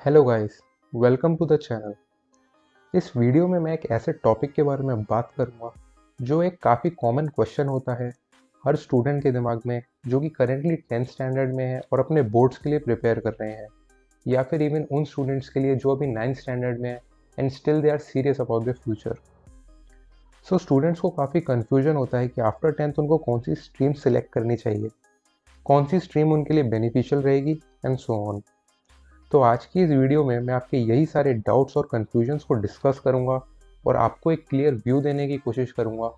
Hello guys, welcome to the channel. इस video में मैं एक ऐसे टॉपिक के बारे में बात करूंगा जो एक काफ़ी कॉमन क्वेश्चन होता है हर स्टूडेंट के दिमाग में, जो कि करेंटली 10th स्टैंडर्ड में है और अपने बोर्ड्स के लिए प्रिपेयर कर रहे हैं, या फिर इवन उन स्टूडेंट्स के लिए जो अभी 9th स्टैंडर्ड में है and still they are serious about the future. So students को काफ़ी कन्फ्यूजन होता है कि आफ्टर 10th उनको कौन सी स्ट्रीम सेलेक्ट करनी चाहिए, कौन सी स्ट्रीम उनके लिए बेनिफिशियल रहेगी एंड सो ऑन। तो आज की इस वीडियो में मैं आपके यही सारे डाउट्स और कन्फ्यूजन्स को डिस्कस करूंगा और आपको एक क्लियर व्यू देने की कोशिश करूंगा,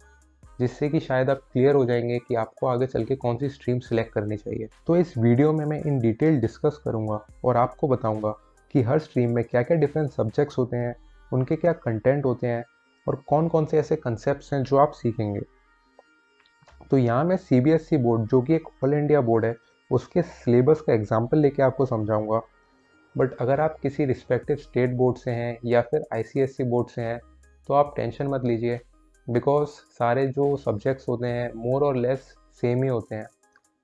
जिससे कि शायद आप क्लियर हो जाएंगे कि आपको आगे चल के कौन सी स्ट्रीम सेलेक्ट करनी चाहिए। तो इस वीडियो में मैं इन डिटेल डिस्कस करूंगा और आपको बताऊंगा कि हर स्ट्रीम में क्या क्या डिफरेंट सब्जेक्ट्स होते हैं, उनके क्या कंटेंट होते हैं और कौन कौन से ऐसे कंसेप्ट हैं जो आप सीखेंगे। तो यहाँ मैं CBSE बोर्ड, जो कि एक ऑल इंडिया बोर्ड है, उसके सिलेबस का एग्जाम्पल लेके आपको समझाऊंगा। बट अगर आप किसी रिस्पेक्टिव स्टेट बोर्ड से हैं या फिर ICSE बोर्ड से हैं तो आप टेंशन मत लीजिए, बिकॉज सारे जो सब्जेक्ट्स होते हैं मोर और लेस सेम ही होते हैं।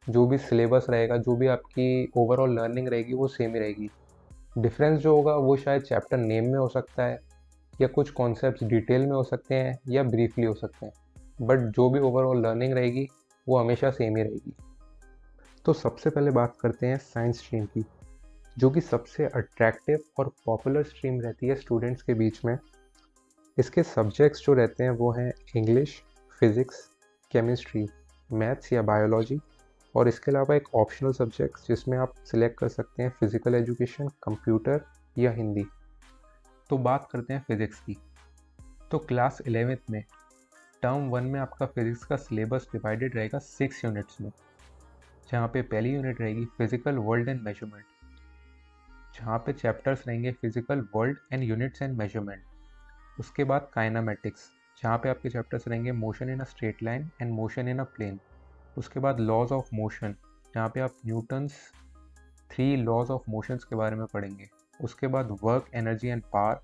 जो भी सिलेबस रहेगा, जो भी आपकी ओवरऑल लर्निंग रहेगी, वो सेम ही रहेगी। डिफरेंस जो होगा वो शायद चैप्टर नेम में हो सकता है, या कुछ कॉन्सेप्ट्स डिटेल में हो सकते हैं, या ब्रीफली हो सकते हैं, बट जो भी ओवरऑल लर्निंग रहेगी वो हमेशा सेम ही रहेगी। तो सबसे पहले बात करते हैं साइंस स्ट्रीम की, जो कि सबसे अट्रैक्टिव और पॉपुलर स्ट्रीम रहती है स्टूडेंट्स के बीच में। इसके सब्जेक्ट्स जो रहते हैं वो हैं इंग्लिश, फिज़िक्स, केमिस्ट्री, मैथ्स या बायोलॉजी, और इसके अलावा एक ऑप्शनल सब्जेक्ट जिसमें आप सिलेक्ट कर सकते हैं फिज़िकल एजुकेशन, कंप्यूटर या हिंदी। तो बात करते हैं फिज़िक्स की। तो क्लास 11th में टर्म 1 में आपका फिज़िक्स का सिलेबस डिवाइडेड रहेगा 6 यूनिट्स में, जहाँ पे पहली यूनिट रहेगी फिजिकल वर्ल्ड एंड मेजरमेंट, जहाँ पे चैप्टर्स रहेंगे physical world and units and measurement. उसके बाद काइनामेटिक्स, जहाँ पे आपके चैप्टर्स रहेंगे motion in a straight line and motion in a plane. उसके बाद लॉज ऑफ मोशन, जहाँ पे आप न्यूटन्स 3 लॉज ऑफ मोशंस के बारे में पढ़ेंगे। उसके बाद work, energy and power,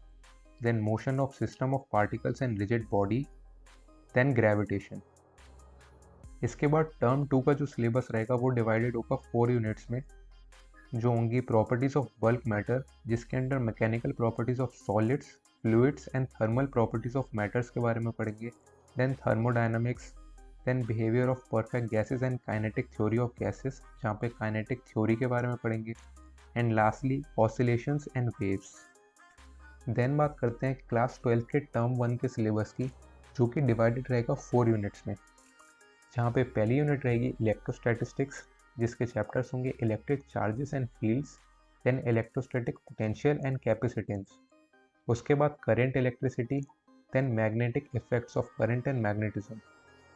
then motion of system of particles and rigid body, then gravitation. इसके बाद टर्म 2 का जो सिलेबस रहेगा वो डिवाइडेड होगा 4 यूनिट्स में, जो होंगी प्रॉपर्टीज़ ऑफ बल्क मैटर, जिसके अंदर mechanical properties of solids, fluids and thermal properties of matters के बारे में पढ़ेंगे। Then thermodynamics, then behaviour of perfect gases and kinetic theory of gases, जहाँ पे काइनेटिक थ्योरी के बारे में पढ़ेंगे। And lastly oscillations and waves. Then बात करते हैं क्लास 12 के टर्म 1 के सिलेबस की, जो कि डिवाइडेड रहेगा 4 यूनिट्स में, जहाँ पे पहली यूनिट रहेगी इलेक्ट्रोस्टैटिस्टिक्स, जिसके चैप्टर्स होंगे electric charges and fields, then electrostatic potential and capacitance. उसके बाद current electricity, then magnetic effects of current and magnetism,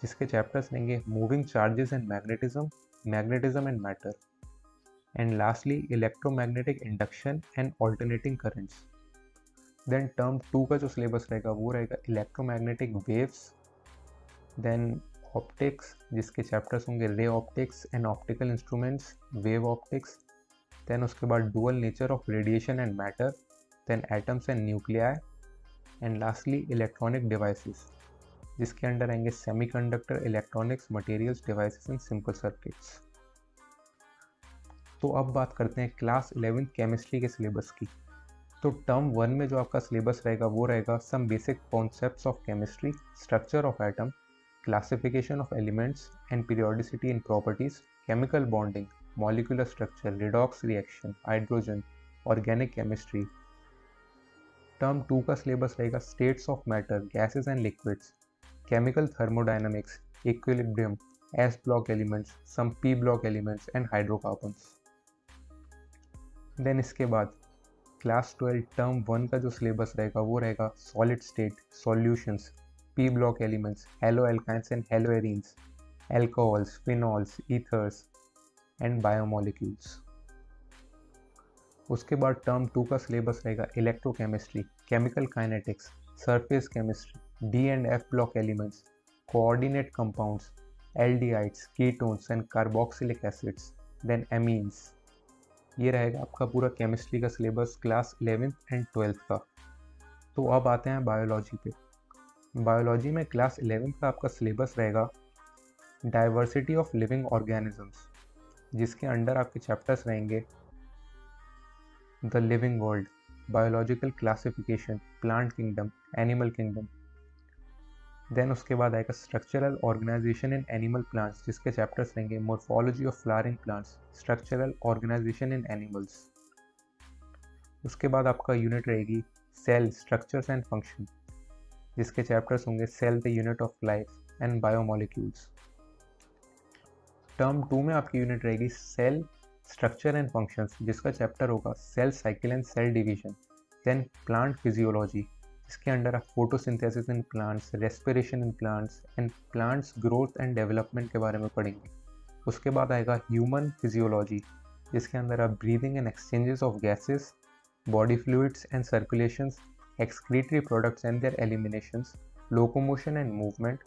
जिसके चैप्टर्स रहेंगे moving charges and magnetism, magnetism and matter. And lastly electromagnetic induction and alternating currents. Then term 2 का जो syllabus रहेगा वो रहेगा electromagnetic waves, then optics, जिसके chapters होंगे ray optics and optical instruments, wave optics. Then उसके बाद dual nature of radiation and matter, then atoms and nuclei. And lastly electronic devices, जिसके अंडर आएंगे semiconductor, electronics, materials, devices and simple circuits. तो अब बात करते हैं क्लास 11th केमिस्ट्री के सिलेबस की। तो टर्म 1 में जो आपका सिलेबस रहेगा वो रहेगा some basic concepts of chemistry, structure of atom, classification of elements and periodicity in properties, chemical bonding, molecular structure, redox reaction, hydrogen, organic chemistry। Term 2 का सिलेबस रहेगा states of matter, gases and liquids, chemical thermodynamics, equilibrium, s block elements, some p block elements and hydrocarbons. Then इसके बाद class 12 term 1 का जो syllabus रहेगा वो रहेगा solid state, solutions, P block elements, haloalkynes and haloarenes, alcohols, phenols, ethers and biomolecules। उसके बाद term 2 का सिलेबस रहेगा electrochemistry, chemical kinetics, surface chemistry, D and F block elements, coordinate compounds, aldehydes, ketones and carboxylic acids, then amines. ये रहेगा आपका पूरा chemistry का syllabus class 11th and 12th का। तो अब आते हैं बायोलॉजी पे। बायोलॉजी में क्लास 11th का आपका सिलेबस रहेगा डाइवर्सिटी ऑफ लिविंग ऑर्गेनिजम्स, जिसके अंडर आपके चैप्टर्स रहेंगे the living world, biological classification, plant kingdom, animal kingdom. Then उसके बाद आएगा structural organisation in animal plants, जिसके चैप्टर्स रहेंगे morphology of flowering plants, structural organisation in animals. उसके बाद आपका यूनिट रहेगी सेल स्ट्रक्चर्स एंड फंक्शन, जिसके चैप्टर्स होंगे cell the unit of life and biomolecules. Term 2 में आपकी यूनिट रहेगी सेल स्ट्रक्चर एंड फंक्शंस, जिसका चैप्टर होगा cell cycle and cell division. Then plant physiology, इसके अंडर आप photosynthesis in plants, respiration in plants and plants growth and development के बारे में पढ़ेंगे। उसके बाद आएगा ह्यूमन फिजियोलॉजी, जिसके अंदर आप breathing and exchanges of gases, body fluids and circulations, excretory products and their eliminations, locomotion and movement,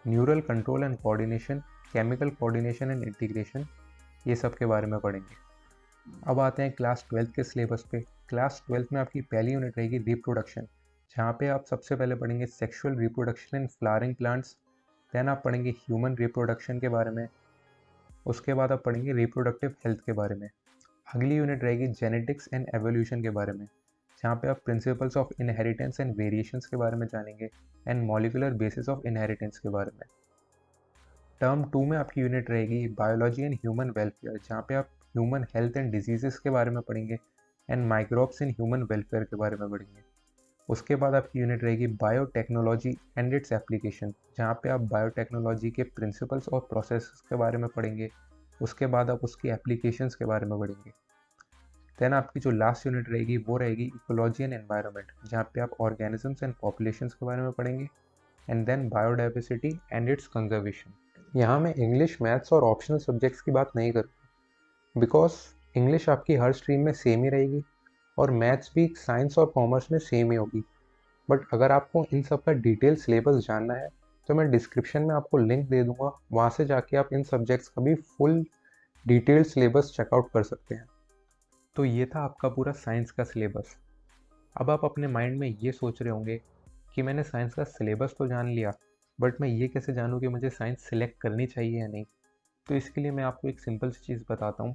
neural control and coordination, chemical coordination and integration, ये सब के बारे में पढ़ेंगे। अब आते हैं क्लास 12 के सिलेबस पे। क्लास 12 में आपकी पहली यूनिट रहेगी रिप्रोडक्शन, जहाँ पे आप सबसे पहले पढ़ेंगे sexual reproduction in flowering plants. Then आप पढ़ेंगे ह्यूमन रिप्रोडक्शन के बारे में। उसके बाद आप पढ़ेंगे रिप्रोडक्टिव हेल्थ के बारे में। अगली यूनिट रहेगी जेनेटिक्स एंड एवोल्यूशन के बारे में, जहाँ पे आप principles of inheritance and variations के बारे में जानेंगे and molecular basis of inheritance के बारे में। टर्म 2 में आपकी यूनिट रहेगी बायोलॉजी एंड ह्यूमन वेलफेयर, जहाँ पे आप ह्यूमन हेल्थ एंड डिजीजेस के बारे में पढ़ेंगे and microbes in human welfare के बारे में पढ़ेंगे। उसके बाद आपकी यूनिट रहेगी बायोटेक्नोलॉजी एंड इट्स एप्लीकेशन, जहाँ पे आप बायोटेक्नोलॉजी के प्रिंसिपल्स और प्रोसेस के बारे में पढ़ेंगे। उसके बाद आप उसकी एप्लीकेशंस के बारे में पढ़ेंगे। देन आपकी जो लास्ट यूनिट रहेगी वो रहेगी इकोलॉजी एंड एनवायरनमेंट, जहाँ पे आप ऑर्गेनिजम्स एंड पॉपुलेशंस के बारे में पढ़ेंगे and then biodiversity and its conservation. यहाँ मैं इंग्लिश, मैथ्स और ऑप्शनल सब्जेक्ट्स की बात नहीं करूँगा, बिकॉज इंग्लिश आपकी हर स्ट्रीम में सेम ही रहेगी और मैथ्स भी साइंस और कॉमर्स में सेम ही होगी। बट अगर आपको इन सब का डिटेल सिलेबस जानना है तो मैं डिस्क्रिप्शन में आपको लिंक दे दूँगा, वहाँ से जाके आप इन सब्जेक्ट्स का भी फुल डिटेल्ड सिलेबस चेकआउट कर सकते हैं। तो ये था आपका पूरा साइंस का सिलेबस। अब आप अपने माइंड में ये सोच रहे होंगे कि मैंने साइंस का सिलेबस तो जान लिया, बट मैं ये कैसे जानूँ कि मुझे साइंस सिलेक्ट करनी चाहिए या नहीं। तो इसके लिए मैं आपको एक सिंपल सी चीज़ बताता हूँ।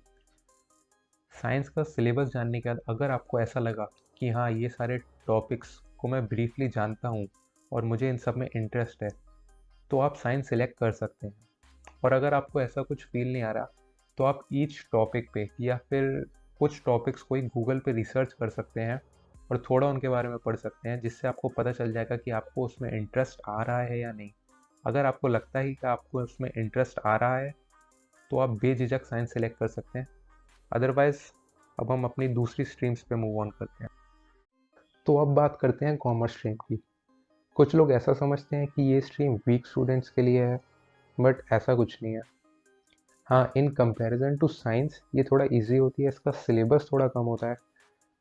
साइंस का सिलेबस जानने के बाद अगर आपको ऐसा लगा कि हाँ, ये सारे टॉपिक्स को मैं ब्रीफली जानता हूँ और मुझे इन सब में इंटरेस्ट है, तो आप साइंस सिलेक्ट कर सकते हैं। और अगर आपको ऐसा कुछ फील नहीं आ रहा तो आप ईच टॉपिक पे या फिर कुछ टॉपिक्स को ही गूगल पे रिसर्च कर सकते हैं और थोड़ा उनके बारे में पढ़ सकते हैं, जिससे आपको पता चल जाएगा कि आपको उसमें इंटरेस्ट आ रहा है या नहीं। अगर आपको लगता है कि आपको उसमें इंटरेस्ट आ रहा है तो आप बेझिझक साइंस सेलेक्ट कर सकते हैं। अदरवाइज़ अब हम अपनी दूसरी स्ट्रीम्स पे मूव ऑन करते हैं। तो अब बात करते हैं कॉमर्स स्ट्रीम की। कुछ लोग ऐसा समझते हैं कि ये स्ट्रीम वीक स्टूडेंट्स के लिए है, बट ऐसा कुछ नहीं है। हाँ, इन कंपैरिजन टू साइंस ये थोड़ा इजी होती है, इसका सिलेबस थोड़ा कम होता है,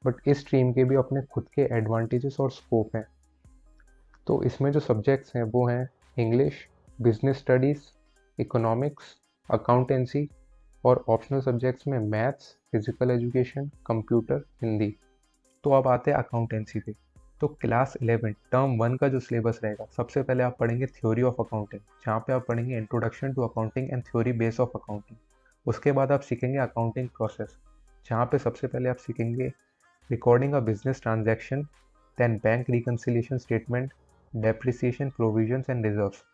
बट इस स्ट्रीम के भी अपने खुद के एडवांटेजेस और स्कोप हैं। तो इसमें जो सब्जेक्ट्स हैं वो हैं English, business studies, economics, accountancy और ऑप्शनल सब्जेक्ट्स में maths, physical education, computer, Hindi. तो अब आते हैं अकाउंटेंसी पे। तो क्लास 11 टर्म 1 का जो सिलेबस रहेगा, सबसे पहले आप पढ़ेंगे थ्योरी ऑफ अकाउंटिंग, जहाँ पे आप पढ़ेंगे introduction to accounting and theory base of accounting. उसके बाद आप सीखेंगे अकाउंटिंग प्रोसेस, जहाँ पे सबसे पहले आप सीखेंगे recording a business transaction, then bank reconciliation statement, depreciation, provisions and reserves.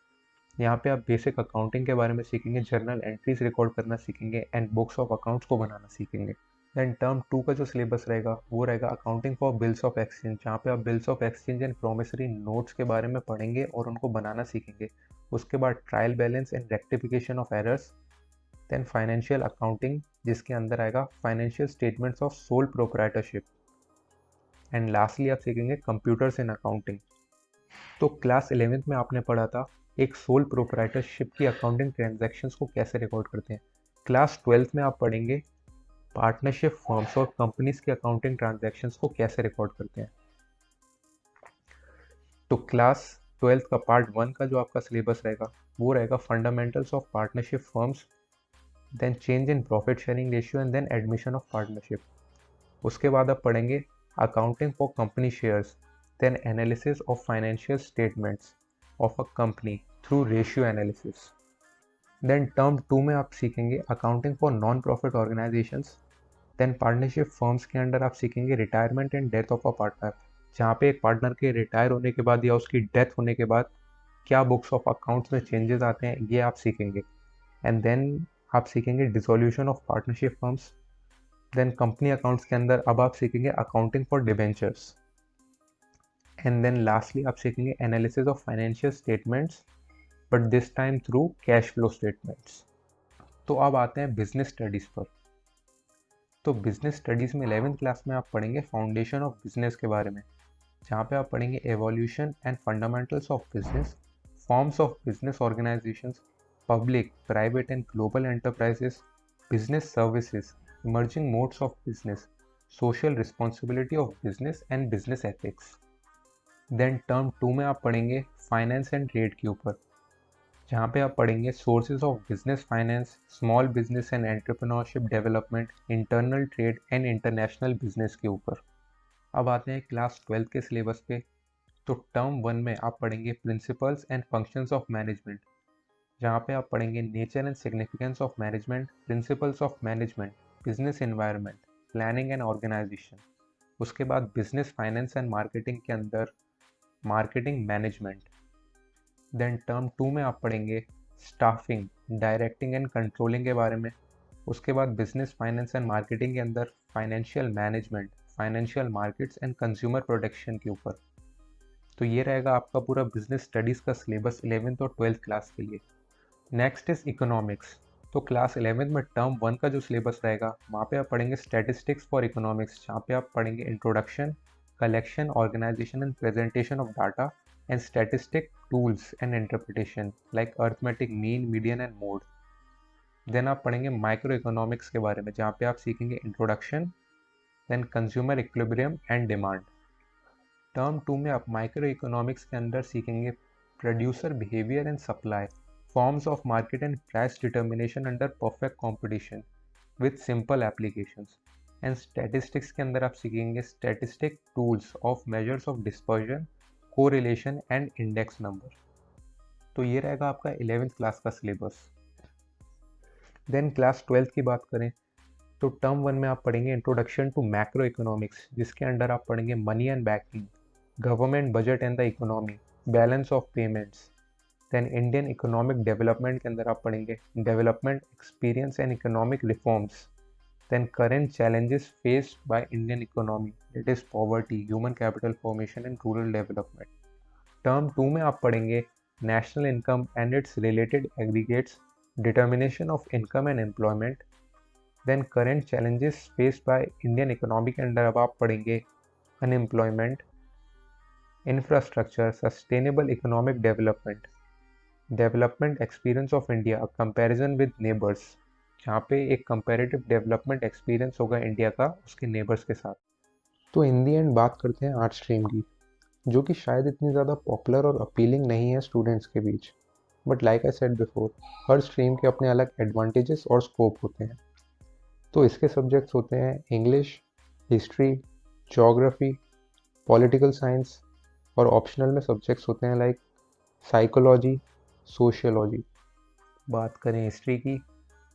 यहाँ पे आप बेसिक अकाउंटिंग के बारे में सीखेंगे, जर्नल एंट्रीज रिकॉर्ड करना सीखेंगे एंड बुक्स ऑफ अकाउंट्स को बनाना सीखेंगे। देन टर्म 2 का जो सिलेबस रहेगा वो रहेगा accounting for bills of exchange, जहाँ पे आप bills of exchange and promissory notes के बारे में पढ़ेंगे और उनको बनाना सीखेंगे। उसके बाद trial balance and rectification of errors, then financial accounting, जिसके अंदर आएगा financial statements of sole proprietorship, and lastly आप सीखेंगे कंप्यूटर्स इन अकाउंटिंग। तो क्लास 11th में आपने पढ़ा था एक सोल प्रोप्राइटरशिप की अकाउंटिंग ट्रांजैक्शंस को कैसे रिकॉर्ड करते हैं। क्लास 12th में आप पढ़ेंगे पार्टनरशिप फर्म्स और कंपनीज के अकाउंटिंग ट्रांजैक्शंस को कैसे रिकॉर्ड करते हैं। तो क्लास 12th का पार्ट 1 का जो आपका सिलेबस रहेगा वो रहेगा fundamentals of partnership firms, then change in profit sharing ratio and then admission of partnership. उसके बाद आप पढ़ेंगे accounting for company shares, then analysis of financial statements of a company through ratio analysis. Then term 2 में आप सीखेंगे accounting for non profit organisations, then partnership firms के under आप सीखेंगे retirement and death of a partner, जहाँ पे एक partner के रिटायर होने के बाद या उसकी डेथ होने के बाद क्या बुक्स ऑफ अकाउंट्स में चेंजेस आते हैं, ये आप सीखेंगे। एंड देन आप सीखेंगे dissolution of partnership firms. Then company accounts के अंदर अब आप सीखेंगे accounting for debentures. And then lastly आप सीखेंगे analysis of financial statements, but this time through cash flow statements. तो अब आते हैं बिजनेस स्टडीज़ पर। तो बिजनेस स्टडीज़ में 11th क्लास में आप पढ़ेंगे फाउंडेशन ऑफ बिजनेस के बारे में, जहाँ पे आप पढ़ेंगे evolution and fundamentals of business, forms of business organisations, public private and global enterprises, business services, emerging modes of business, social responsibility of business and business ethics. Then term 2 में आप पढ़ेंगे फाइनेंस एंड ट्रेड के ऊपर, जहाँ पे आप पढ़ेंगे sources of business finance, small business and entrepreneurship development, internal trade and international business के ऊपर। अब आते हैं क्लास 12 के सिलेबस पे। तो टर्म 1 में आप पढ़ेंगे principles and functions of management, जहाँ पे आप पढ़ेंगे nature and significance of management, principles of management, business environment, planning and organisation. उसके बाद बिजनेस फाइनेंस एंड मार्केटिंग के अंदर मार्केटिंग मैनेजमेंट। देन टर्म 2 में आप पढ़ेंगे स्टाफिंग, डायरेक्टिंग एंड कंट्रोलिंग के बारे में। उसके बाद बिजनेस फाइनेंस एंड मार्केटिंग के अंदर financial management, financial markets and consumer protection के ऊपर। तो ये रहेगा आपका पूरा बिजनेस स्टडीज़ का सिलेबस 11th और 12th क्लास के लिए। Next is economics. तो क्लास 11th में टर्म 1 का जो सिलेबस रहेगा वहाँ पे आप पढ़ेंगे स्टैटिस्टिक्स फॉर इकोनॉमिक्स, जहाँ पे आप पढ़ेंगे introduction, collection, organisation and presentation of data and statistic tools and interpretation like arithmetic, mean, median and mode. Then आप पढ़ेंगे माइक्रो इकोनॉमिक्स के बारे में, जहाँ पे आप सीखेंगे introduction, then consumer equilibrium and demand. Term 2 में आप माइक्रो इकोनॉमिक्स के अंदर सीखेंगे producer behaviour and supply, forms of market and price determination under perfect competition with simple applications. And statistics के अंदर आप सीखेंगे statistic tools of measures of dispersion, correlation and index number. तो ये रहेगा आपका 11th क्लास का सिलेबस। देन क्लास 12th की बात करें तो टर्म 1 में आप पढ़ेंगे इंट्रोडक्शन टू मैक्रो इकोनॉमिक्स, जिसके अंडर आप पढ़ेंगे money and banking, government budget and the economy, balance of payments. Then Indian economic development के अंदर आप पढ़ेंगे development experience and economic reforms, then current challenges faced by Indian economy, it is poverty, human capital formation and rural development. Term 2 में आप पढ़ेंगे national income and its related aggregates, determination of income and employment. Then current challenges faced by Indian economy के अंदर अब आप पढ़ेंगे unemployment, infrastructure, sustainable economic development, development experience of India, a comparison with neighbours, जहाँ पे एक comparative development experience होगा India का उसके नेबर्स के साथ। तो इन दी एंड बात करते हैं आर्ट स्ट्रीम की, जो कि शायद इतनी ज़्यादा पॉपुलर और अपीलिंग नहीं है स्टूडेंट्स के बीच, but like I said before, हर स्ट्रीम के अपने अलग एडवांटेजेस और स्कोप होते हैं। तो इसके सब्जेक्ट्स होते हैं English, history, geography, political science, और ऑप्शनल में सब्जेक्ट्स होते हैं लाइक साइकोलॉजी, सोशियोलॉजी। बात करें हिस्ट्री की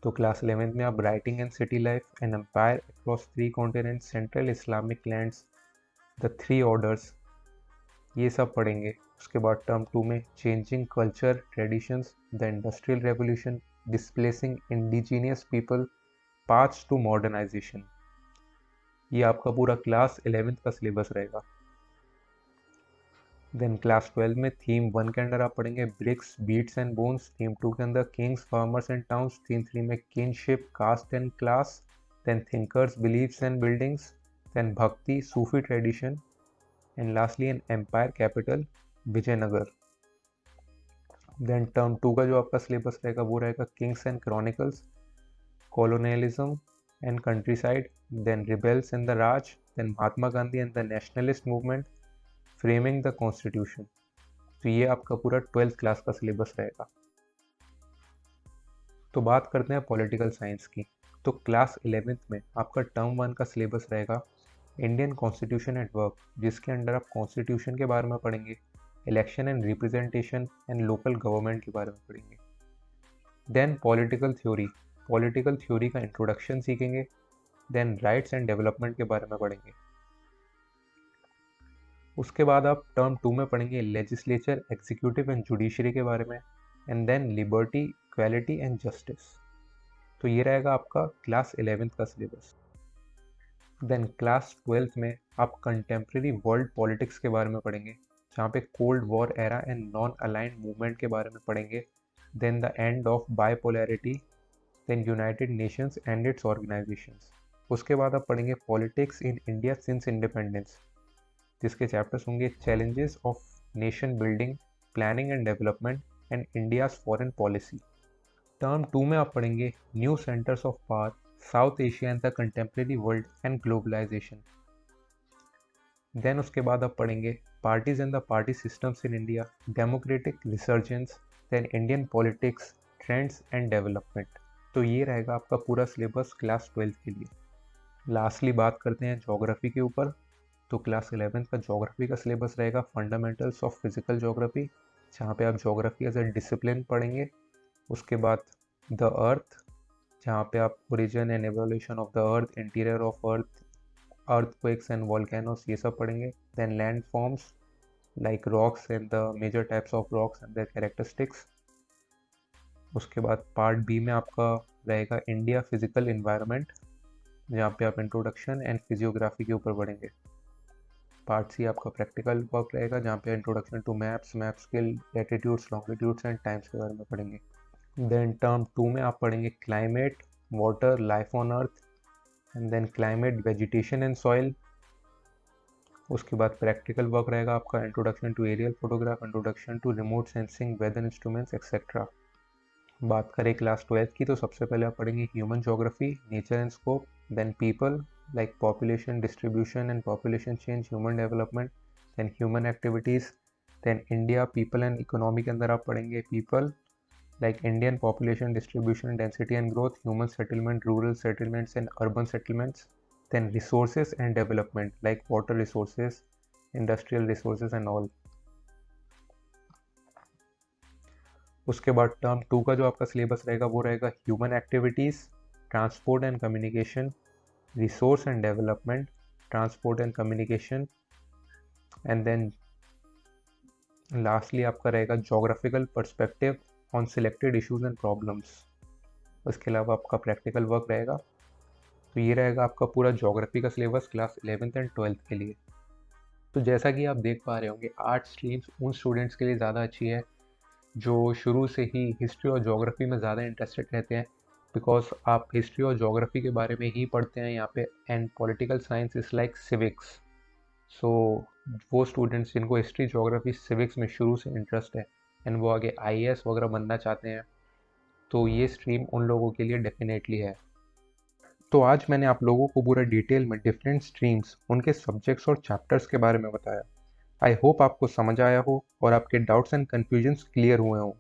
तो क्लास 11th में आप writing and city life, an empire across 3 continents, central Islamic lands, the 3 orders, ये सब पढ़ेंगे। उसके बाद टर्म 2 में changing culture traditions, the industrial revolution, displacing indigenous people, paths to modernisation. ये आपका पूरा क्लास 11th का सिलेबस रहेगा। देन क्लास 12 में थीम 1 के अंदर आप पढ़ेंगे bricks, beads and bones, theme 2 के अंदर kings, farmers and towns, theme 3 में kinship, caste and class, then thinkers, beliefs and buildings, then bhakti, Sufi tradition, and lastly an empire capital Vijayanagar. Then term 2 का जो आपका सिलेबस रहेगा वो रहेगा kings and chronicles, colonialism and countryside, then rebels and the Raj, then Mahatma Gandhi and the nationalist movement, framing the constitution. तो ये आपका पूरा 12th क्लास का सिलेबस रहेगा। तो बात करते हैं पॉलिटिकल साइंस की। तो क्लास 11th में आपका टर्म 1 का सिलेबस रहेगा इंडियन कॉन्स्टिट्यूशन एट वर्क, जिसके अंडर आप कॉन्स्टिट्यूशन के बारे में पढ़ेंगे, election and representation and local government के बारे में पढ़ेंगे। देन पॉलिटिकल थ्योरी का इंट्रोडक्शन सीखेंगे। देन राइट्स एंड डेवलपमेंट के बारे में पढ़ेंगे। उसके बाद आप टर्म 2 में पढ़ेंगे लेजिस्लेचर, एग्जीक्यूटिव एंड जुडिशरी के बारे में, and then liberty, equality and justice. तो ये रहेगा आपका क्लास 11th का सिलेबस। देन क्लास 12th में आप कंटेम्प्रेरी वर्ल्ड पॉलिटिक्स के बारे में पढ़ेंगे, जहाँ पे cold war era and non aligned movement के बारे में पढ़ेंगे, then the end of bipolarity, then United Nations and its organisations. उसके बाद आप पढ़ेंगे politics in India since independence, जिसके चैप्टर्स होंगे challenges of nation building, planning and development and India's foreign policy. Term 2 में आप पढ़ेंगे new centres of power, South Asia and the contemporary world and globalisation. Then उसके बाद आप पढ़ेंगे parties and the party systems in India, democratic resurgence, then Indian politics, trends and development. तो ये रहेगा आपका पूरा सिलेबस क्लास 12 के लिए। लास्टली बात करते हैं ज्योग्राफी के ऊपर। तो क्लास 11th का ज्योग्राफी का सिलेबस रहेगा फंडामेंटल्स ऑफ फिजिकल ज्योग्राफी, जहाँ पे आप ज्योग्राफी एज अ डिसिप्लिन पढ़ेंगे। उसके बाद द अर्थ, जहाँ पे आप origin and evolution of the earth, interior of earth, earthquakes and volcanoes, ये सब पढ़ेंगे। Then land forms like rocks and the major types of rocks and their characteristics. उसके बाद पार्ट बी में आपका रहेगा इंडिया फिजिकल इन्वायरमेंट, जहाँ पे आप इंट्रोडक्शन एंड फिजियोग्राफी के ऊपर पढ़ेंगे। पार्ट सी आपका प्रैक्टिकल वर्क रहेगा, जहाँ पे introduction to maps, map skill, latitudes, longitudes and times के बारे में पढ़ेंगे। देन टर्म 2 में आप पढ़ेंगे climate, water, life on earth, and then climate, vegetation and soil. उसके बाद प्रैक्टिकल वर्क रहेगा आपका introduction to aerial photograph, introduction to remote sensing, weather instruments etcetera. बात करें क्लास 12 की, तो सबसे पहले आप पढ़ेंगे human geography, nature and scope, then people like population distribution and population change, human development, then human activities, then India, people and economy के अंदर आप पढ़ेंगे people like Indian population distribution, density and growth, human settlement, rural settlements and urban settlements, then resources and development like water resources, industrial resources and all। उसके बाद term 2 का जो आपका syllabus रहेगा वो रहेगा human activities, transport and communication, resource and development, transport and communication, and then lastly आपका रहेगा geographical perspective on selected issues and problems। उसके अलावा आपका प्रैक्टिकल वर्क रहेगा। तो ये रहेगा आपका पूरा ज्योग्राफी का syllabus class 11th and 12th के लिए। तो जैसा कि आप देख पा रहे होंगे, आर्ट स्ट्रीम्स उन स्टूडेंट्स के लिए ज़्यादा अच्छी है जो शुरू से ही हिस्ट्री और ज्योग्राफी में ज़्यादा इंटरेस्टेड रहते हैं, बिकॉज आप हिस्ट्री और ज्योग्राफी के बारे में ही पढ़ते हैं यहाँ पे, and political science is like civics. So वो स्टूडेंट्स जिनको हिस्ट्री, ज्योग्राफी, सिविक्स में शुरू से इंटरेस्ट है एंड वो आगे आईएएस वगैरह बनना चाहते हैं, तो ये स्ट्रीम उन लोगों के लिए डेफिनेटली है। तो आज मैंने आप लोगों को पूरा डिटेल में डिफरेंट स्ट्रीम्स, उनके सब्जेक्ट्स और चैप्टर्स के बारे में बताया। आई होप आपको समझ आया हो और आपके डाउट्स एंड कन्फ्यूजन्स क्लियर हुए हों।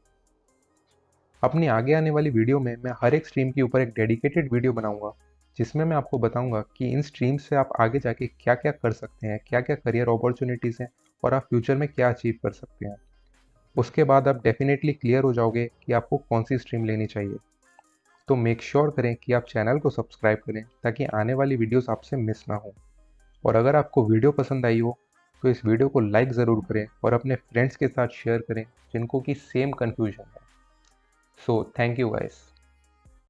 अपनी आगे आने वाली वीडियो में मैं हर एक स्ट्रीम के ऊपर एक डेडिकेटेड वीडियो बनाऊंगा, जिसमें मैं आपको बताऊंगा कि इन स्ट्रीम से आप आगे जाके क्या क्या कर सकते हैं, क्या क्या करियर अपॉर्चुनिटीज़ हैं और आप फ्यूचर में क्या अचीव कर सकते हैं। उसके बाद आप डेफिनेटली क्लियर हो जाओगे कि आपको कौन सी स्ट्रीम लेनी चाहिए। तो मेक श्योर करें कि आप चैनल को सब्सक्राइब करें ताकि आने वाली वीडियोस आपसे मिस ना हो। और अगर आपको वीडियो पसंद आई हो तो इस वीडियो को लाइक ज़रूर करें और अपने फ्रेंड्स के साथ शेयर करें जिनको कि सेम कन्फ्यूजन है। So thank you guys.